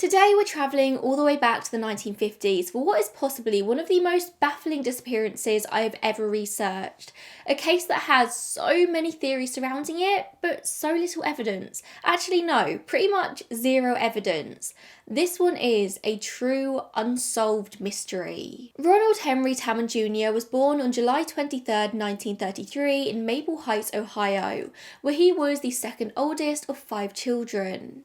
Today we're travelling all the way back to the 1950s for what is possibly one of the most baffling disappearances I have ever researched. A case that has so many theories surrounding it, but so little evidence. Actually no, pretty much zero evidence. This one is a true unsolved mystery. Ronald Henry Tammen Jr. was born on July 23rd, 1933 in Maple Heights, Ohio, where he was the second oldest of 5 children.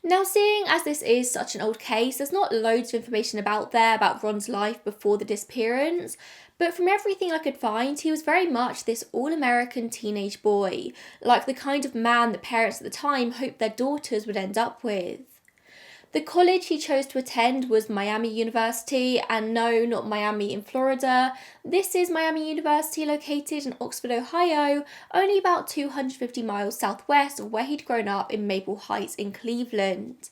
Now, seeing as this is such an old case, there's not loads of information about Ron's life before the disappearance, but from everything I could find, he was very much this all-American teenage boy, like the kind of man that parents at the time hoped their daughters would end up with. The college he chose to attend was Miami University, and no, not Miami in Florida. This is Miami University located in Oxford, Ohio, only about 250 miles southwest of where he'd grown up in Maple Heights in Cleveland.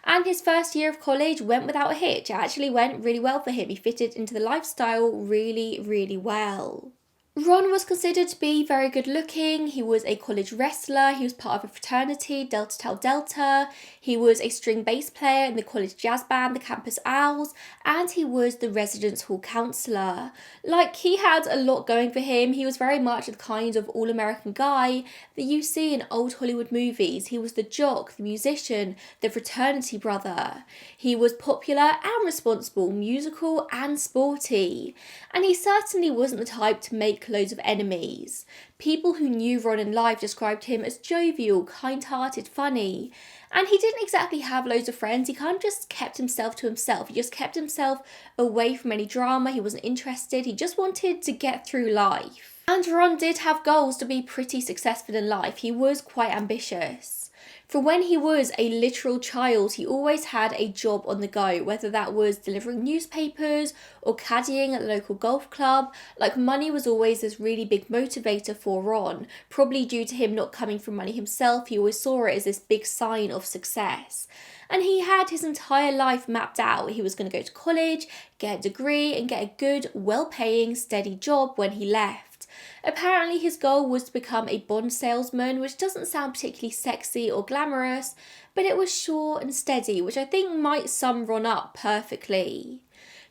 And his first year of college went without a hitch. It actually went really well for him. He fitted into the lifestyle really, really well. Ron was considered to be very good looking. He was a college wrestler, he was part of a fraternity, Delta Tau Delta, he was a string bass player in the college jazz band, the Campus Owls, and he was the residence hall counsellor. Like, he had a lot going for him. He was very much the kind of all-American guy that you see in old Hollywood movies. He was the jock, the musician, the fraternity brother. He was popular and responsible, musical and sporty. And he certainly wasn't the type to make loads of enemies. People who knew Ron in life described him as jovial, kind-hearted, funny. And he didn't exactly have loads of friends. He kind of just kept himself to himself. He just kept himself away from any drama. He wasn't interested. He just wanted to get through life. And Ron did have goals to be pretty successful in life. He was quite ambitious. From when he was a literal child, he always had a job on the go, whether that was delivering newspapers or caddying at the local golf club. Like, money was always this really big motivator for Ron, probably due to him not coming from money himself. He always saw it as this big sign of success. And he had his entire life mapped out. He was going to go to college, get a degree, and get a good, well-paying, steady job when he left. Apparently his goal was to become a bond salesman, which doesn't sound particularly sexy or glamorous, but it was sure and steady, which I think might sum Ron up perfectly.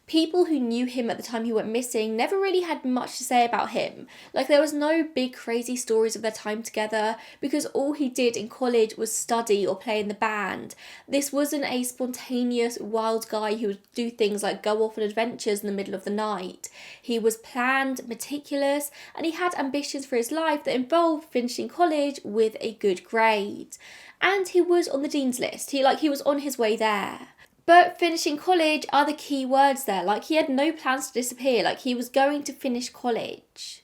People who knew him at the time he went missing never really had much to say about him. Like, there was no big crazy stories of their time together because all he did in college was study or play in the band. This wasn't a spontaneous, wild guy who would do things like go off on adventures in the middle of the night. He was planned, meticulous, and he had ambitions for his life that involved finishing college with a good grade. And he was on the dean's list. He was on his way there. But finishing college are the key words there. Like, he had no plans to disappear. Like, he was going to finish college.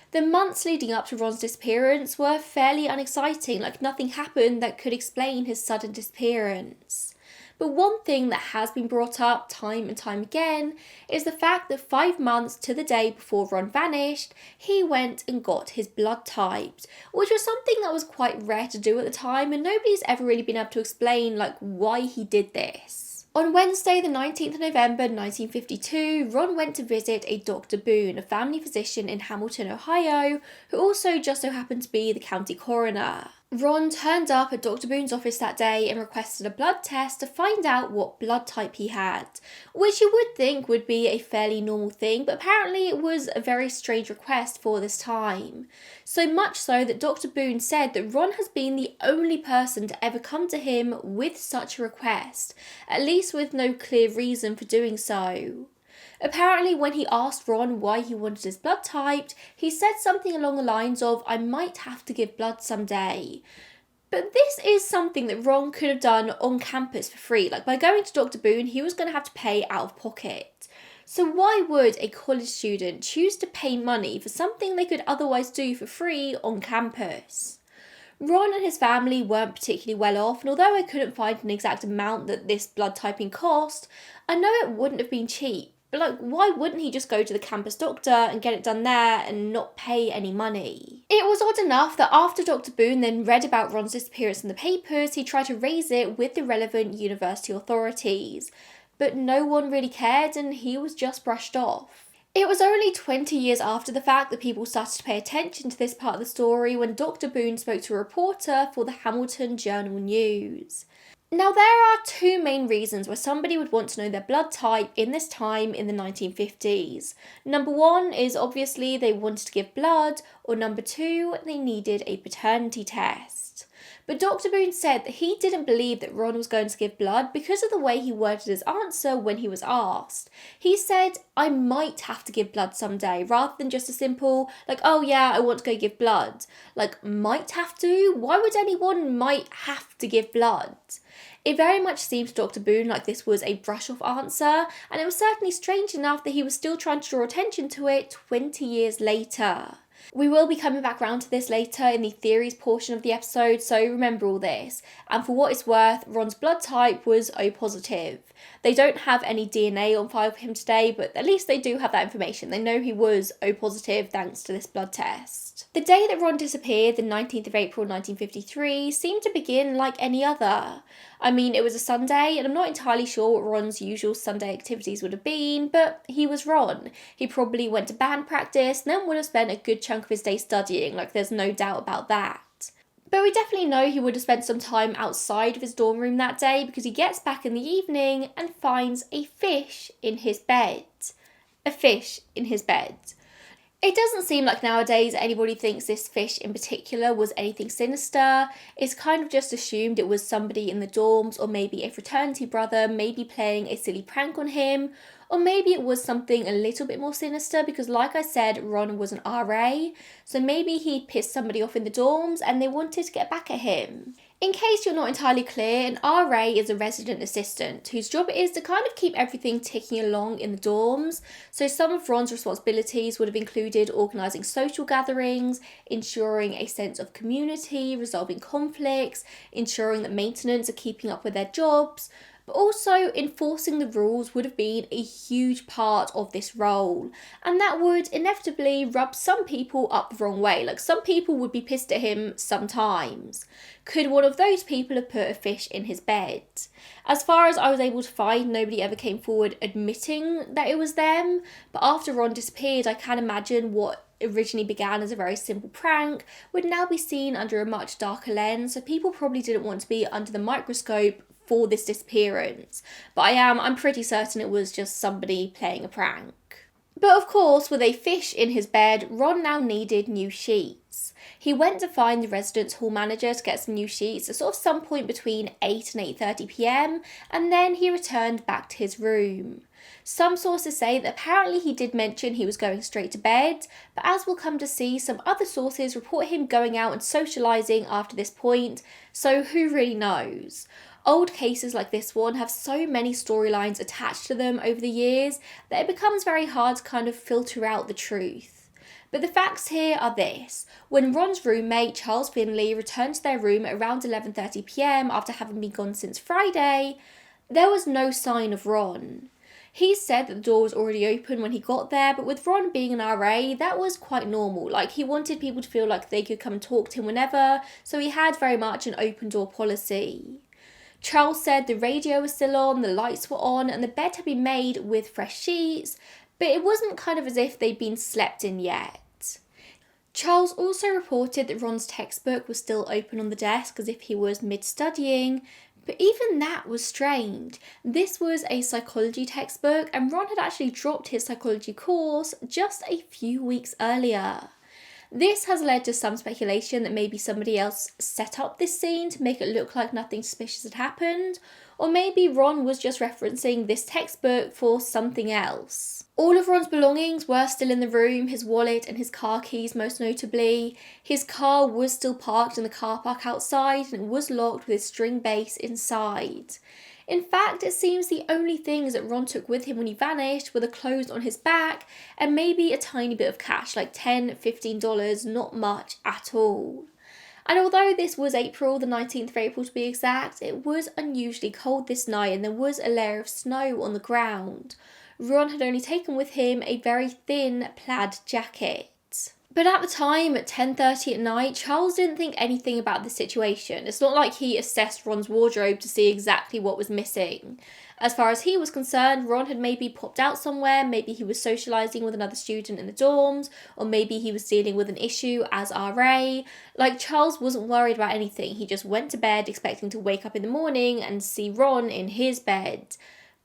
The months leading up to Ron's disappearance were fairly unexciting. Like, nothing happened that could explain his sudden disappearance. But one thing that has been brought up time and time again is the fact that 5 months to the day before Ron vanished, he went and got his blood typed, which was something that was quite rare to do at the time, and nobody's ever really been able to explain why he did this. On Wednesday, the 19th of November 1952, Ron went to visit a Dr. Boone, a family physician in Hamilton, Ohio, who also just so happened to be the county coroner. Ron turned up at Dr. Boone's office that day and requested a blood test to find out what blood type he had, which you would think would be a fairly normal thing, but apparently it was a very strange request for this time. So much so that Dr. Boone said that Ron has been the only person to ever come to him with such a request, at least with no clear reason for doing so. Apparently, when he asked Ron why he wanted his blood typed, he said something along the lines of, "I might have to give blood someday." But this is something that Ron could have done on campus for free. Like, by going to Dr. Boone, he was going to have to pay out of pocket. So why would a college student choose to pay money for something they could otherwise do for free on campus? Ron and his family weren't particularly well off, and although I couldn't find an exact amount that this blood typing cost, I know it wouldn't have been cheap. But why wouldn't he just go to the campus doctor and get it done there and not pay any money? It was odd enough that after Dr. Boone then read about Ron's disappearance in the papers, he tried to raise it with the relevant university authorities. But no one really cared, and he was just brushed off. It was only 20 years after the fact that people started to pay attention to this part of the story when Dr. Boone spoke to a reporter for the Hamilton Journal News. Now, there are two main reasons why somebody would want to know their blood type in this time in the 1950s. Number one is obviously they wanted to give blood, or number two, they needed a paternity test. But Dr. Boone said that he didn't believe that Ron was going to give blood because of the way he worded his answer when he was asked. He said, I might have to give blood someday, rather than just a simple, like, oh yeah, I want to go give blood. Like, might have to? Why would anyone might have to give blood? It very much seemed to Dr. Boone like this was a brush-off answer, and it was certainly strange enough that he was still trying to draw attention to it 20 years later. We will be coming back around to this later in the theories portion of the episode, so remember all this. And for what it's worth, Ron's blood type was O positive. They don't have any DNA on file for him today, but at least they do have that information. They know he was O positive thanks to this blood test. The day that Ron disappeared, the 19th of April 1953, seemed to begin like any other. I mean, it was a Sunday, and I'm not entirely sure what Ron's usual Sunday activities would have been, but he was Ron. He probably went to band practice, and then would have spent a good chunk of his day studying, like there's no doubt about that. But we definitely know he would have spent some time outside of his dorm room that day, because he gets back in the evening and finds a fish in his bed. A fish in his bed. It doesn't seem like nowadays anybody thinks this fish in particular was anything sinister. It's kind of just assumed it was somebody in the dorms, or maybe a fraternity brother maybe playing a silly prank on him, or maybe it was something a little bit more sinister because, like I said, Ron was an RA, so maybe he pissed somebody off in the dorms and they wanted to get back at him. In case you're not entirely clear, an RA is a resident assistant whose job it is to kind of keep everything ticking along in the dorms. So some of Ron's responsibilities would have included organising social gatherings, ensuring a sense of community, resolving conflicts, ensuring that maintenance are keeping up with their jobs. But also enforcing the rules would have been a huge part of this role, and that would inevitably rub some people up the wrong way. Like, some people would be pissed at him sometimes. Could one of those people have put a fish in his bed? As far as I was able to find, nobody ever came forward admitting that it was them, but after Ron disappeared, I can imagine what originally began as a very simple prank would now be seen under a much darker lens, so people probably didn't want to be under the microscope for this disappearance, but I'm pretty certain it was just somebody playing a prank. But of course, with a fish in his bed, Ron now needed new sheets. He went to find the residence hall manager to get some new sheets at sort of some point between 8 and 8:30 p.m, and then he returned back to his room. Some sources say that apparently he did mention he was going straight to bed, but as we'll come to see, some other sources report him going out and socialising after this point, so who really knows? Old cases like this one have so many storylines attached to them over the years that it becomes very hard to kind of filter out the truth. But the facts here are this. When Ron's roommate, Charles Finley, returned to their room at around 11:30 p.m. after having been gone since Friday, there was no sign of Ron. He said that the door was already open when he got there, but with Ron being an RA, that was quite normal. Like, he wanted people to feel like they could come and talk to him whenever, so he had very much an open door policy. Charles said the radio was still on, the lights were on, and the bed had been made with fresh sheets, but it wasn't kind of as if they'd been slept in yet. Charles also reported that Ron's textbook was still open on the desk as if he was mid-studying, but even that was strange. This was a psychology textbook, and Ron had actually dropped his psychology course just a few weeks earlier. This has led to some speculation that maybe somebody else set up this scene to make it look like nothing suspicious had happened, or maybe Ron was just referencing this textbook for something else. All of Ron's belongings were still in the room, his wallet and his car keys most notably. His car was still parked in the car park outside and it was locked with string base inside. In fact, it seems the only things that Ron took with him when he vanished were the clothes on his back and maybe a tiny bit of cash, like $10, $15, not much at all. And although this was April, the 19th of April to be exact, it was unusually cold this night and there was a layer of snow on the ground. Ron had only taken with him a very thin plaid jacket. But at the time, at 10:30 at night, Charles didn't think anything about the situation. It's not like he assessed Ron's wardrobe to see exactly what was missing. As far as he was concerned, Ron had maybe popped out somewhere, maybe he was socialising with another student in the dorms, or maybe he was dealing with an issue as RA. Like, Charles wasn't worried about anything. He just went to bed expecting to wake up in the morning and see Ron in his bed.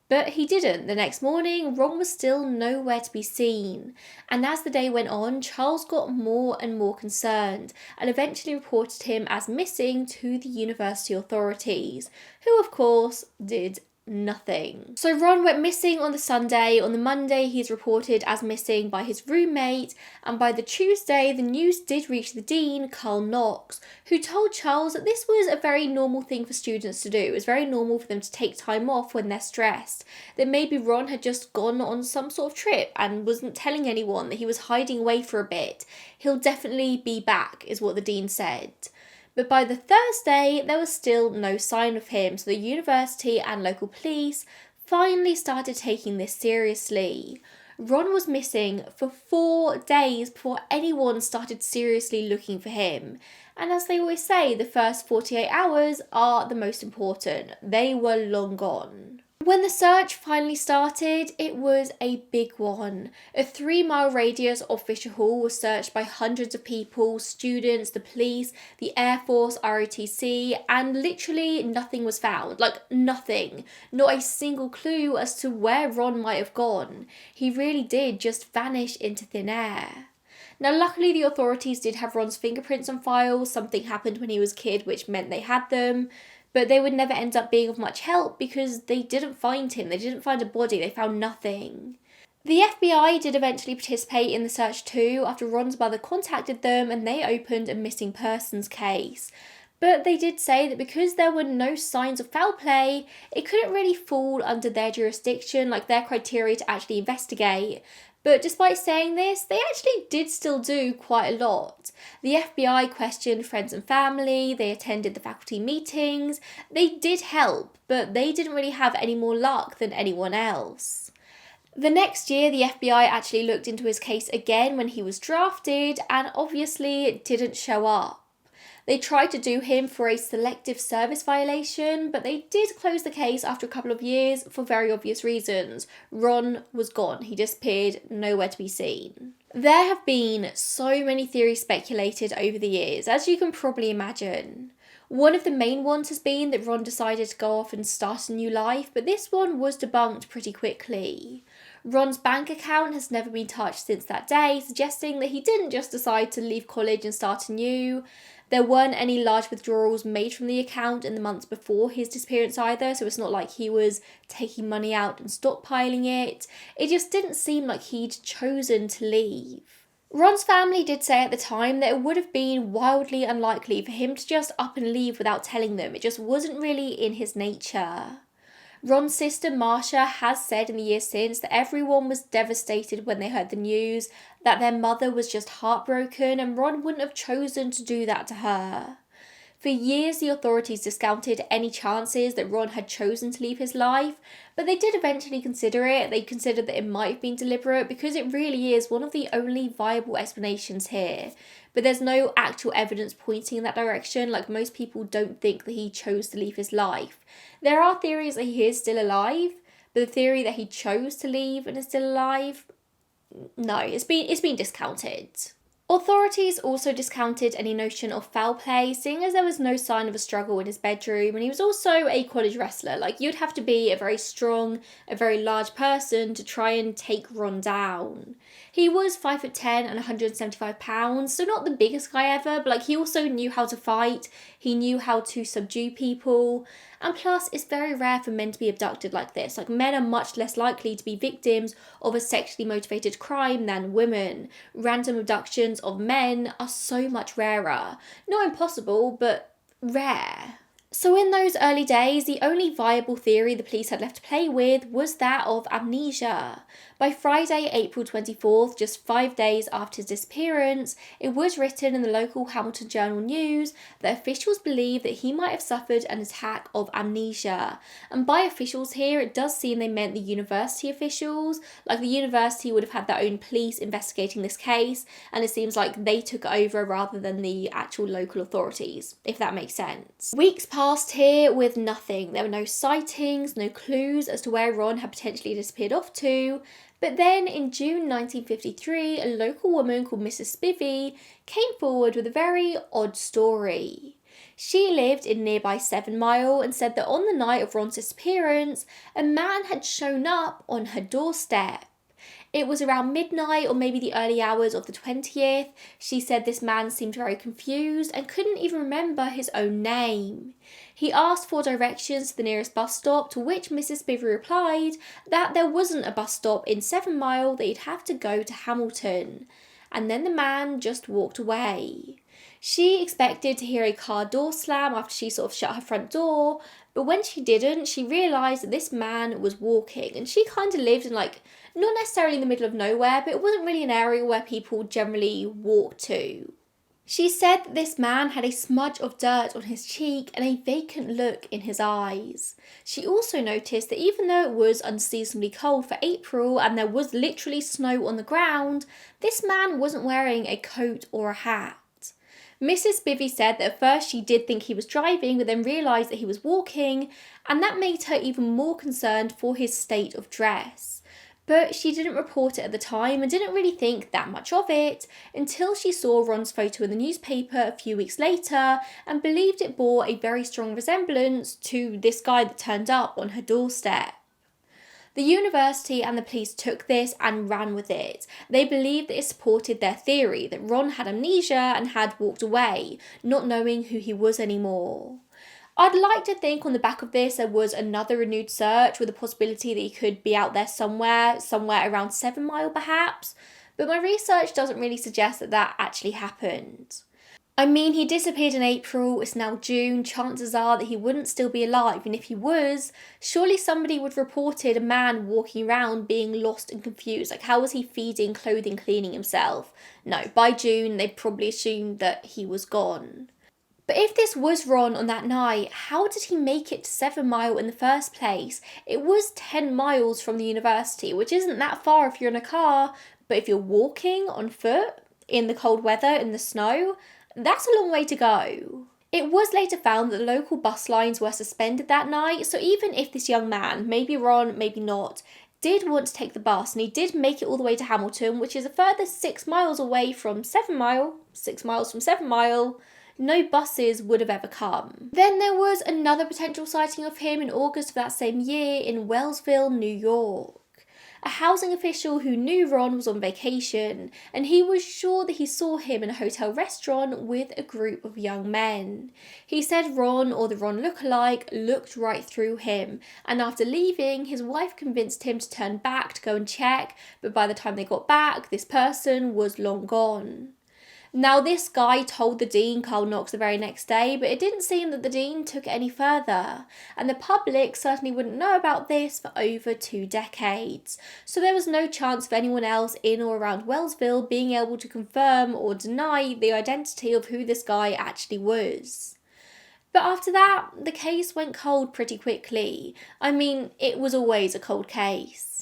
But he didn't. The next morning, Ron was still nowhere to be seen. And as the day went on, Charles got more and more concerned and eventually reported him as missing to the university authorities, who of course did nothing. So Ron went missing on the Sunday. On the Monday, he's reported as missing by his roommate, and by the Tuesday, the news did reach the dean, Carl Knox, who told Charles that this was a very normal thing for students to do. It was very normal for them to take time off when they're stressed, that maybe Ron had just gone on some sort of trip and wasn't telling anyone, that he was hiding away for a bit. He'll definitely be back, is what the dean said. But by the Thursday, there was still no sign of him, so the university and local police finally started taking this seriously. Ron was missing for 4 days before anyone started seriously looking for him. And as they always say, the first 48 hours are the most important. They were long gone. When the search finally started, it was a big one. A 3-mile radius of Fisher Hall was searched by hundreds of people, students, the police, the Air Force, ROTC, and literally nothing was found. Like, nothing. Not a single clue as to where Ron might have gone. He really did just vanish into thin air. Now, luckily, the authorities did have Ron's fingerprints on file. Something happened when he was a kid, which meant they had them. But they would never end up being of much help because they didn't find him. They didn't find a body. They found nothing. The FBI did eventually participate in the search too after Ron's mother contacted them and they opened a missing persons case. But they did say that because there were no signs of foul play, it couldn't really fall under their jurisdiction, like their criteria to actually investigate. But despite saying this, they actually did still do quite a lot. The FBI questioned friends and family, they attended the faculty meetings, they did help, but they didn't really have any more luck than anyone else. The next year, the FBI actually looked into his case again when he was drafted, and obviously it didn't show up. They tried to do him for a selective service violation, but they did close the case after a couple of years for very obvious reasons. Ron was gone. He disappeared, nowhere to be seen. There have been so many theories speculated over the years, as you can probably imagine. One of the main ones has been that Ron decided to go off and start a new life, but this one was debunked pretty quickly. Ron's bank account has never been touched since that day, suggesting that he didn't just decide to leave college and start anew. There weren't any large withdrawals made from the account in the months before his disappearance either, so it's not like he was taking money out and stockpiling it. It just didn't seem like he'd chosen to leave. Ron's family did say at the time that it would have been wildly unlikely for him to just up and leave without telling them. It just wasn't really in his nature. Ron's sister Marcia has said in the years since that everyone was devastated when they heard the news, that their mother was just heartbroken and Ron wouldn't have chosen to do that to her. For years, the authorities discounted any chances that Ron had chosen to leave his life, but they did eventually consider it. They considered that it might have been deliberate because it really is one of the only viable explanations here. But there's no actual evidence pointing in that direction, like most people don't think that he chose to leave his life. There are theories that he is still alive, but the theory that he chose to leave and is still alive, no, it's been discounted. Authorities also discounted any notion of foul play, seeing as there was no sign of a struggle in his bedroom, and he was also a college wrestler. Like, you'd have to be a very strong, a very large person to try and take Ron down. He was 5'10" and 175 pounds, so not the biggest guy ever, but like he also knew how to fight, he knew how to subdue people, and plus it's very rare for men to be abducted like this. Like, men are much less likely to be victims of a sexually motivated crime than women. Random abductions of men are so much rarer. Not impossible, but rare. So in those early days, the only viable theory the police had left to play with was that of amnesia. By Friday, April 24th, just 5 days after his disappearance, it was written in the local Hamilton Journal News that officials believe that he might have suffered an attack of amnesia. And by officials here, it does seem they meant the university officials. Like, the university would have had their own police investigating this case, and it seems like they took over rather than the actual local authorities, if that makes sense. Weeks passed here with nothing. There were no sightings, no clues as to where Ron had potentially disappeared off to. But then in June 1953, a local woman called Mrs. Spivey came forward with a very odd story. She lived in nearby 7 Mile and said that on the night of Ron's disappearance, a man had shown up on her doorstep. It was around midnight or maybe the early hours of the 20th. She said this man seemed very confused and couldn't even remember his own name. He asked for directions to the nearest bus stop, to which Mrs. Spivey replied that there wasn't a bus stop in 7 Mile, that he'd have to go to Hamilton. And then the man just walked away. She expected to hear a car door slam after she sort of shut her front door, but when she didn't, she realised that this man was walking, and she kind of lived in, like, not necessarily in the middle of nowhere, but it wasn't really an area where people generally walk to. She said that this man had a smudge of dirt on his cheek and a vacant look in his eyes. She also noticed that even though it was unseasonably cold for April and there was literally snow on the ground, this man wasn't wearing a coat or a hat. Mrs. Spivey said that at first she did think he was driving, but then realised that he was walking, and that made her even more concerned for his state of dress. But she didn't report it at the time and didn't really think that much of it until she saw Ron's photo in the newspaper a few weeks later and believed it bore a very strong resemblance to this guy that turned up on her doorstep. The university and the police took this and ran with it. They believed that it supported their theory that Ron had amnesia and had walked away, not knowing who he was anymore. I'd like to think on the back of this there was another renewed search with the possibility that he could be out there somewhere around 7 Mile perhaps, but my research doesn't really suggest that that actually happened. I mean, he disappeared in April, it's now June, chances are that he wouldn't still be alive, and if he was, surely somebody would have reported a man walking around being lost and confused. Like, how was he feeding, clothing, cleaning himself? No, by June, they probably assumed that he was gone. But if this was Ron on that night, how did he make it to 7 Mile in the first place? It was 10 miles from the university, which isn't that far if you're in a car, but if you're walking on foot, in the cold weather, in the snow, that's a long way to go. It was later found that the local bus lines were suspended that night, so even if this young man, maybe Ron, maybe not, did want to take the bus and he did make it all the way to Hamilton, which is a further 6 miles away from 7 Mile, 6 miles from 7 Mile, no buses would have ever come. Then there was another potential sighting of him in August of that same year in Wellsville, New York. A housing official who knew Ron was on vacation, and he was sure that he saw him in a hotel restaurant with a group of young men. He said Ron, or the Ron lookalike, looked right through him, and after leaving, his wife convinced him to turn back to go and check, but by the time they got back, this person was long gone. Now, this guy told the dean, Carl Knox, the very next day, but it didn't seem that the dean took it any further, and the public certainly wouldn't know about this for over 2 decades. So there was no chance of anyone else in or around Wellsville being able to confirm or deny the identity of who this guy actually was. But after that, the case went cold pretty quickly. I mean, it was always a cold case.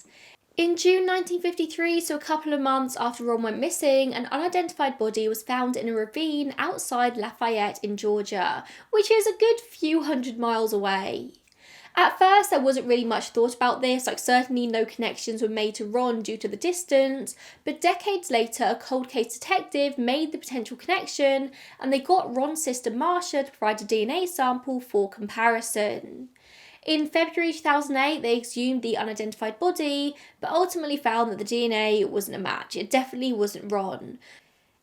In June 1953, so a couple of months after Ron went missing, an unidentified body was found in a ravine outside Lafayette in Georgia, which is a good few hundred miles away. At first, there wasn't really much thought about this, like certainly no connections were made to Ron due to the distance, but decades later, a cold case detective made the potential connection, and they got Ron's sister Marcia to provide a DNA sample for comparison. In February 2008, they exhumed the unidentified body, but ultimately found that the DNA wasn't a match. It definitely wasn't Ron.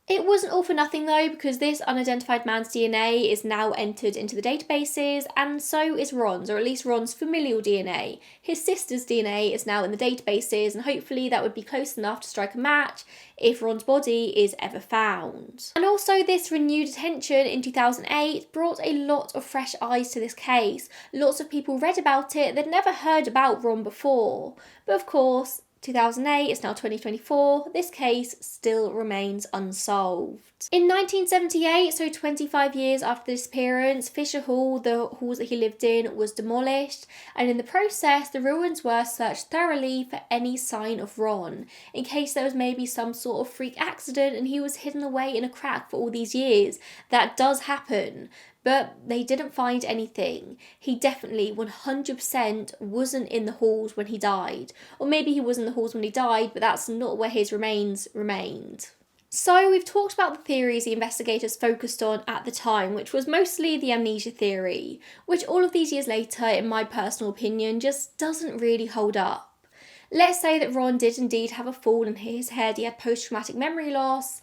It wasn't all for nothing though, because this unidentified man's DNA is now entered into the databases, and so is Ron's, or at least Ron's familial DNA. His sister's DNA is now in the databases, and hopefully that would be close enough to strike a match if Ron's body is ever found. And also, this renewed attention in 2008 brought a lot of fresh eyes to this case. Lots of people read about it, they'd never heard about Ron before. But of course, 2008, it's now 2024, this case still remains unsolved. In 1978, so 25 years after the disappearance, Fisher Hall, the halls that he lived in, was demolished, and in the process, the ruins were searched thoroughly for any sign of Ron, in case there was maybe some sort of freak accident and he was hidden away in a crack for all these years. That does happen. But they didn't find anything. He definitely 100% wasn't in the halls when he died. Or maybe he was in the halls when he died, but that's not where his remains remained. So we've talked about the theories the investigators focused on at the time, which was mostly the amnesia theory, which all of these years later, in my personal opinion, just doesn't really hold up. Let's say that Ron did indeed have a fall in his head, he had post-traumatic memory loss.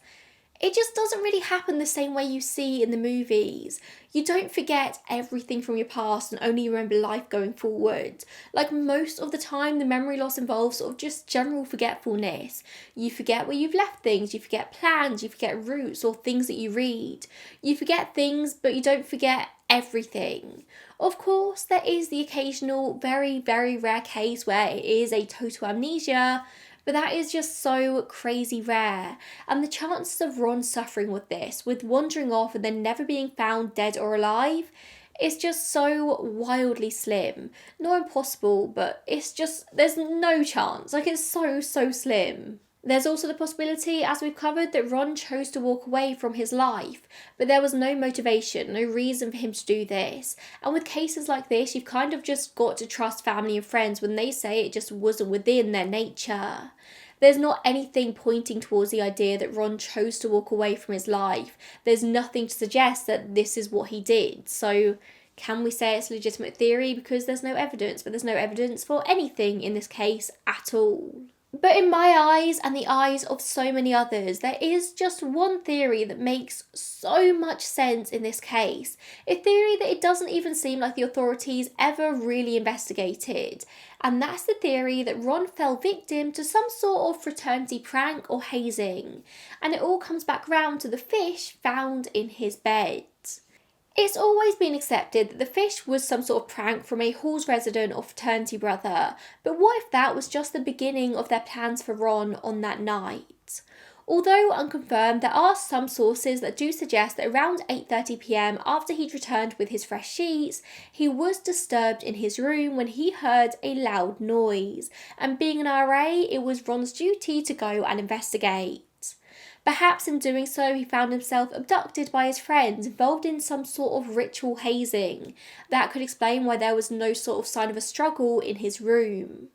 It just doesn't really happen the same way you see in the movies. You don't forget everything from your past and only remember life going forward. Like, most of the time, the memory loss involves sort of just general forgetfulness. You forget where you've left things, you forget plans, you forget routes or things that you read. You forget things, but you don't forget everything. Of course, there is the occasional very, very rare case where it is a total amnesia, but that is just so crazy rare. And the chances of Ron suffering with this, with wandering off and then never being found dead or alive, is just so wildly slim. Not impossible, but it's just, there's no chance. Like, it's so slim. There's also the possibility, as we've covered, that Ron chose to walk away from his life, but there was no motivation, no reason for him to do this. And with cases like this, you've kind of just got to trust family and friends when they say it just wasn't within their nature. There's not anything pointing towards the idea that Ron chose to walk away from his life. There's nothing to suggest that this is what he did. So can we say it's a legitimate theory? Because there's no evidence, but there's no evidence for anything in this case at all. But in my eyes and the eyes of so many others, there is just one theory that makes so much sense in this case. A theory that it doesn't even seem like the authorities ever really investigated. And that's the theory that Ron fell victim to some sort of fraternity prank or hazing. And it all comes back round to the fish found in his bed. It's always been accepted that the fish was some sort of prank from a Halls resident or fraternity brother, but what if that was just the beginning of their plans for Ron on that night? Although unconfirmed, there are some sources that do suggest that around 8:30 p.m, after he'd returned with his fresh sheets, he was disturbed in his room when he heard a loud noise, and being an RA, it was Ron's duty to go and investigate. Perhaps in doing so, he found himself abducted by his friends, involved in some sort of ritual hazing. That could explain why there was no sort of sign of a struggle in his room.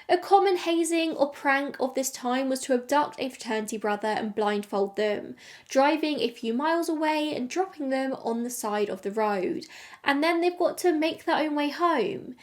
A common hazing or prank of this time was to abduct a fraternity brother and blindfold them, driving a few miles away and dropping them on the side of the road. And then they've got to make their own way home.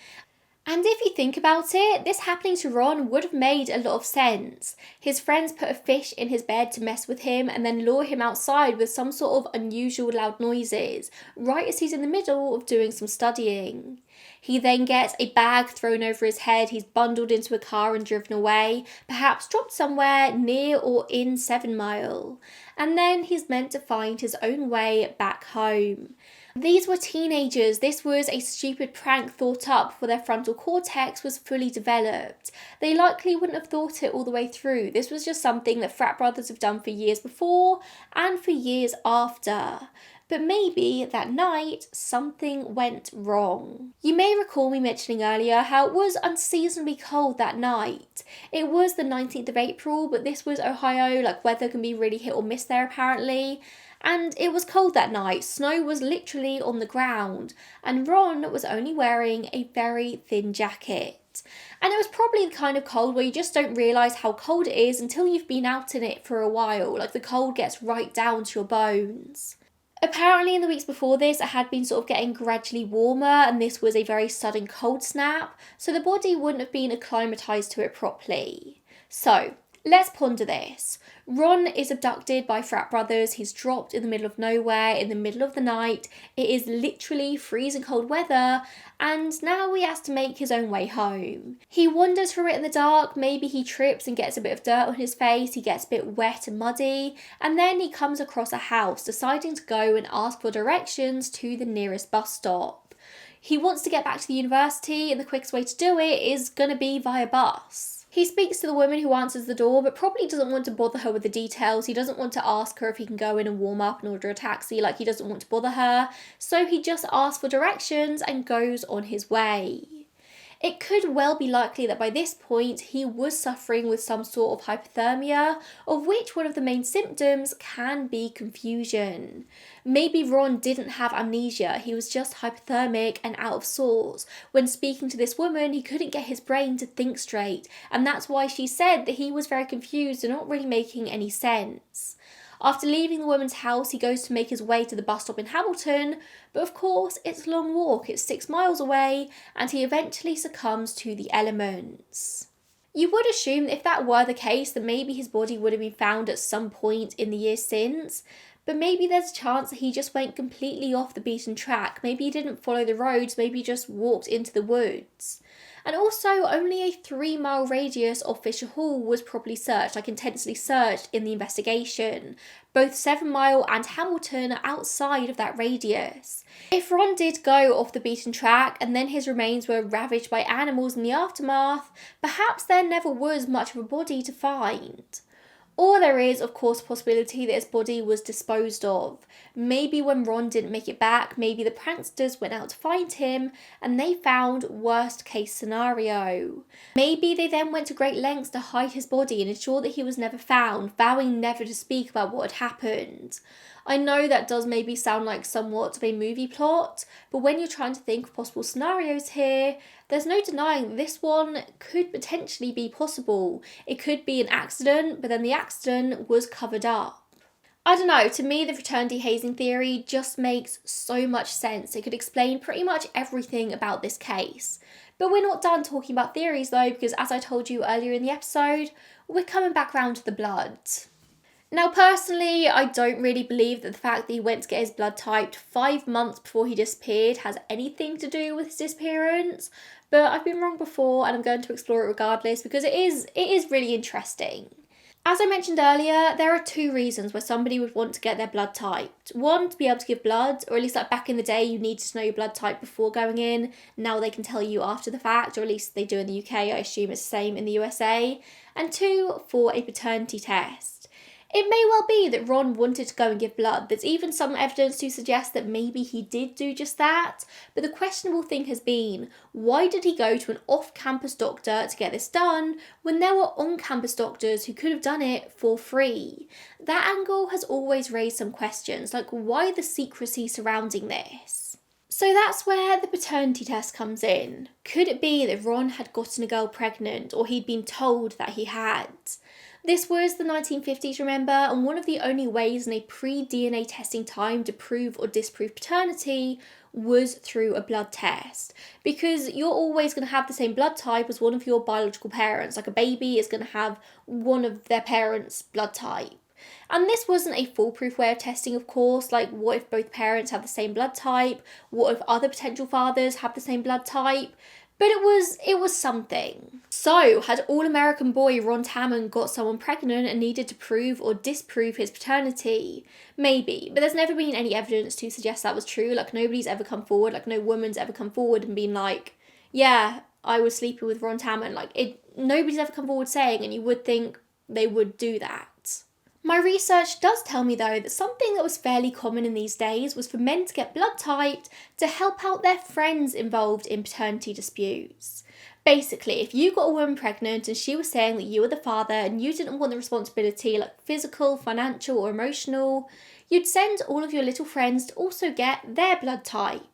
And if you think about it, this happening to Ron would have made a lot of sense. His friends put a fish in his bed to mess with him and then lure him outside with some sort of unusual loud noises, right as he's in the middle of doing some studying. He then gets a bag thrown over his head, he's bundled into a car and driven away, perhaps dropped somewhere near or in 7 Mile. And then he's meant to find his own way back home. These were teenagers. This was a stupid prank thought up before their frontal cortex was fully developed. They likely wouldn't have thought it all the way through. This was just something that frat brothers have done for years before and for years after. But maybe that night something went wrong. You may recall me mentioning earlier how it was unseasonably cold that night. It was the 19th of April, but this was Ohio, like weather can be really hit or miss there apparently. And it was cold that night, snow was literally on the ground, and Ron was only wearing a very thin jacket. And it was probably the kind of cold where you just don't realise how cold it is until you've been out in it for a while, like the cold gets right down to your bones. Apparently in the weeks before this, it had been sort of getting gradually warmer, and this was a very sudden cold snap, so the body wouldn't have been acclimatised to it properly. So, Let's ponder this. Ron is abducted by frat brothers. He's dropped in the middle of nowhere, in the middle of the night. It is literally freezing cold weather, and now he has to make his own way home. He wanders through it in the dark. Maybe he trips and gets a bit of dirt on his face. He gets a bit wet and muddy, and then he comes across a house, deciding to go and ask for directions to the nearest bus stop. He wants to get back to the university, and the quickest way to do it is going to be via bus. He speaks to the woman who answers the door, but probably doesn't want to bother her with the details. He doesn't want to ask her if he can go in and warm up and order a taxi, like he doesn't want to bother her. So he just asks for directions and goes on his way. It could well be likely that by this point he was suffering with some sort of hypothermia, of which one of the main symptoms can be confusion. Maybe Ron didn't have amnesia, he was just hypothermic and out of sorts. When speaking to this woman, he couldn't get his brain to think straight, and that's why she said that he was very confused and not really making any sense. After leaving the woman's house, he goes to make his way to the bus stop in Hamilton, but of course it's a long walk, it's 6 miles away, and he eventually succumbs to the elements. You would assume that if that were the case, that maybe his body would have been found at some point in the years since, but maybe there's a chance that he just went completely off the beaten track. Maybe he didn't follow the roads, maybe he just walked into the woods. And also, only a 3-mile radius of Fisher Hall was properly searched, like intensely searched in the investigation. Both 7 Mile and Hamilton are outside of that radius. If Ron did go off the beaten track and then his remains were ravaged by animals in the aftermath, perhaps there never was much of a body to find. Or there is, of course, a possibility that his body was disposed of. Maybe when Ron didn't make it back, maybe the pranksters went out to find him and they found worst case scenario. Maybe they then went to great lengths to hide his body and ensure that he was never found, vowing never to speak about what had happened. I know that does maybe sound like somewhat of a movie plot, but when you're trying to think of possible scenarios here, there's no denying this one could potentially be possible. It could be an accident, but then the accident was covered up. I don't know, to me the fraternity hazing theory just makes so much sense. It could explain pretty much everything about this case. But we're not done talking about theories though, because as I told you earlier in the episode, we're coming back round to the blood. Now personally, I don't really believe that the fact that he went to get his blood typed 5 months before he disappeared has anything to do with his disappearance, but I've been wrong before and I'm going to explore it regardless because it is really interesting. As I mentioned earlier, there are 2 reasons why somebody would want to get their blood typed. One, to be able to give blood, or at least like back in the day you needed to know your blood type before going in. Now they can tell you after the fact, or at least they do in the UK, I assume it's the same in the USA. And 2, for a paternity test. It may well be that Ron wanted to go and give blood. There's even some evidence to suggest that maybe he did do just that. But the questionable thing has been, why did he go to an off-campus doctor to get this done when there were on-campus doctors who could have done it for free? That angle has always raised some questions, like why the secrecy surrounding this? So that's where the paternity test comes in. Could it be that Ron had gotten a girl pregnant, or he'd been told that he had? This was the 1950s, remember, and one of the only ways in a pre-DNA testing time to prove or disprove paternity was through a blood test. Because you're always going to have the same blood type as one of your biological parents. Like a baby is going to have one of their parents' blood type. And this wasn't a foolproof way of testing, of course. Like, what if both parents have the same blood type? What if other potential fathers have the same blood type? But it was something. So, had all-American boy Ron Tammen got someone pregnant and needed to prove or disprove his paternity? Maybe, but there's never been any evidence to suggest that was true. Like, nobody's ever come forward, like no woman's ever come forward and been like, yeah, I was sleeping with Ron Tammen. Like, nobody's ever come forward saying, and you would think they would do that. My research does tell me though that something that was fairly common in these days was for men to get blood typed to help out their friends involved in paternity disputes. Basically, if you got a woman pregnant and she was saying that you were the father and you didn't want the responsibility, like physical, financial or emotional, you'd send all of your little friends to also get their blood typed.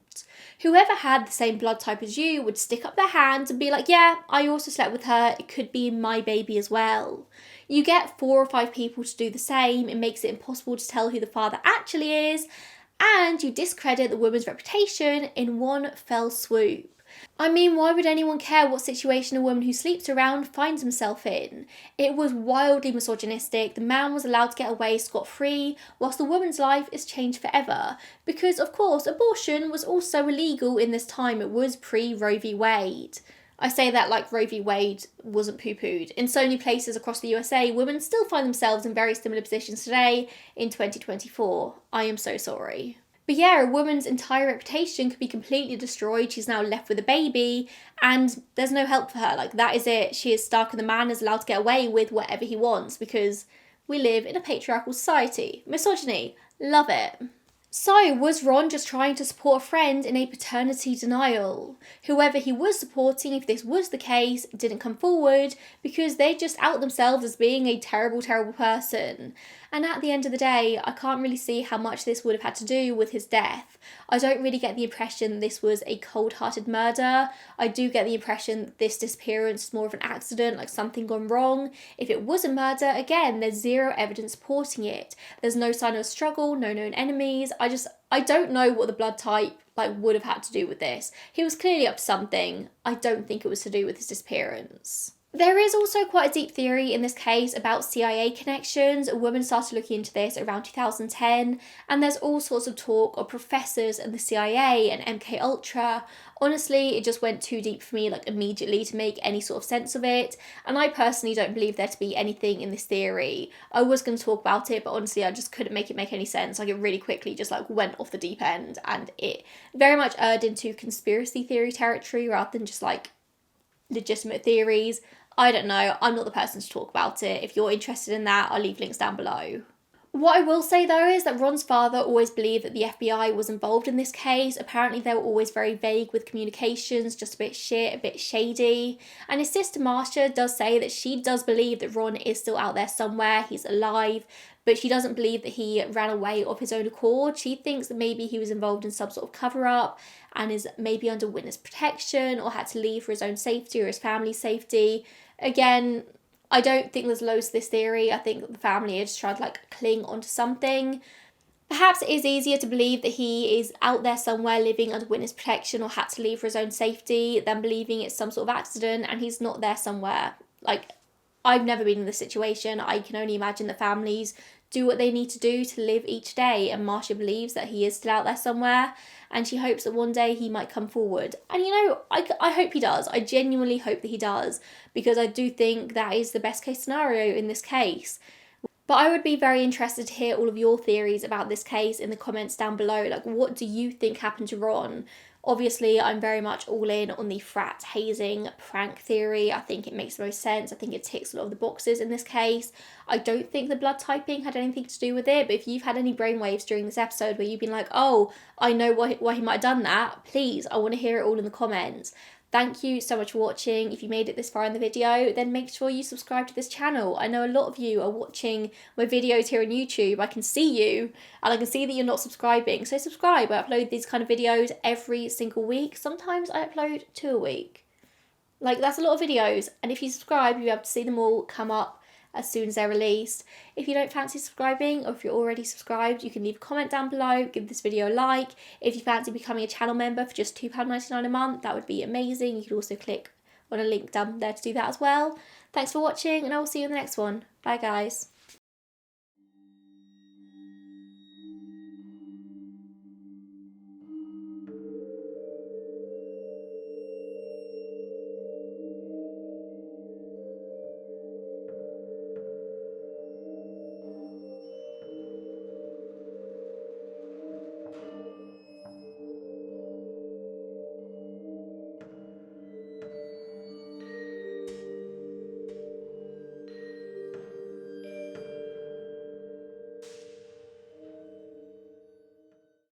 Whoever had the same blood type as you would stick up their hand and be like, yeah, I also slept with her, it could be my baby as well. You get 4 or 5 people to do the same, it makes it impossible to tell who the father actually is, and you discredit the woman's reputation in one fell swoop. I mean, why would anyone care what situation a woman who sleeps around finds himself in? It was wildly misogynistic. The man was allowed to get away scot-free, whilst the woman's life is changed forever. Because, of course, abortion was also illegal in this time. It was pre-Roe v. Wade. I say that like Roe v. Wade wasn't poo-pooed. In so many places across the USA, women still find themselves in very similar positions today in 2024. I am so sorry. But yeah, a woman's entire reputation could be completely destroyed. She's now left with a baby and there's no help for her. Like, that is it. She is stuck and the man is allowed to get away with whatever he wants because we live in a patriarchal society. Misogyny. Love it. So, was Ron just trying to support a friend in a paternity denial? Whoever he was supporting, if this was the case, didn't come forward because they just out themselves as being a terrible, terrible person. And at the end of the day, I can't really see how much this would have had to do with his death. I don't really get the impression this was a cold-hearted murder. I do get the impression that this disappearance is more of an accident, like something gone wrong. If it was a murder, again, there's zero evidence supporting it. There's no sign of a struggle, no known enemies. I don't know what the blood type would have had to do with this. He was clearly up to something. I don't think it was to do with his disappearance. There is also quite a deep theory in this case about CIA connections. A woman started looking into this around 2010, and there's all sorts of talk of professors in the CIA and MK Ultra. Honestly, it just went too deep for me immediately to make any sort of sense of it, and I personally don't believe there to be anything in this theory. I was going to talk about it, but honestly I just couldn't make it make any sense. It really quickly just went off the deep end, and it very much erred into conspiracy theory territory rather than just legitimate theories. I don't know, I'm not the person to talk about it. If you're interested in that, I'll leave links down below. What I will say though is that Ron's father always believed that the FBI was involved in this case. Apparently they were always very vague with communications, just a bit shit, a bit shady. And his sister Marcia does say that she does believe that Ron is still out there somewhere, he's alive, but she doesn't believe that he ran away of his own accord. She thinks that maybe he was involved in some sort of cover-up and is maybe under witness protection or had to leave for his own safety or his family's safety. Again, I don't think there's loads to this theory. I think the family are just trying to cling onto something. Perhaps it is easier to believe that he is out there somewhere living under witness protection or had to leave for his own safety than believing it's some sort of accident and he's not there somewhere. I've never been in this situation. I can only imagine that families do what they need to do to live each day, and Marcia believes that he is still out there somewhere and she hopes that one day he might come forward. And I hope he does. I genuinely hope that he does, because I do think that is the best case scenario in this case. But I would be very interested to hear all of your theories about this case in the comments down below. What do you think happened to Ron? Obviously, I'm very much all in on the frat hazing prank theory. I think it makes the most sense. I think it ticks a lot of the boxes in this case. I don't think the blood typing had anything to do with it, but if you've had any brainwaves during this episode where you've been like, oh, I know why he might have done that, please, I want to hear it all in the comments. Thank you so much for watching. If you made it this far in the video, then make sure you subscribe to this channel. I know a lot of you are watching my videos here on YouTube. I can see you, and I can see that you're not subscribing. So subscribe. I upload these kind of videos every single week. Sometimes I upload 2 a week. That's a lot of videos. And if you subscribe, you'll be able to see them all come up as soon as they're released. If you don't fancy subscribing, or if you're already subscribed, you can leave a comment down below, give this video a like. If you fancy becoming a channel member for just £2.99 a month, that would be amazing. You could also click on a link down there to do that as well. Thanks for watching, and I will see you in the next one. Bye guys.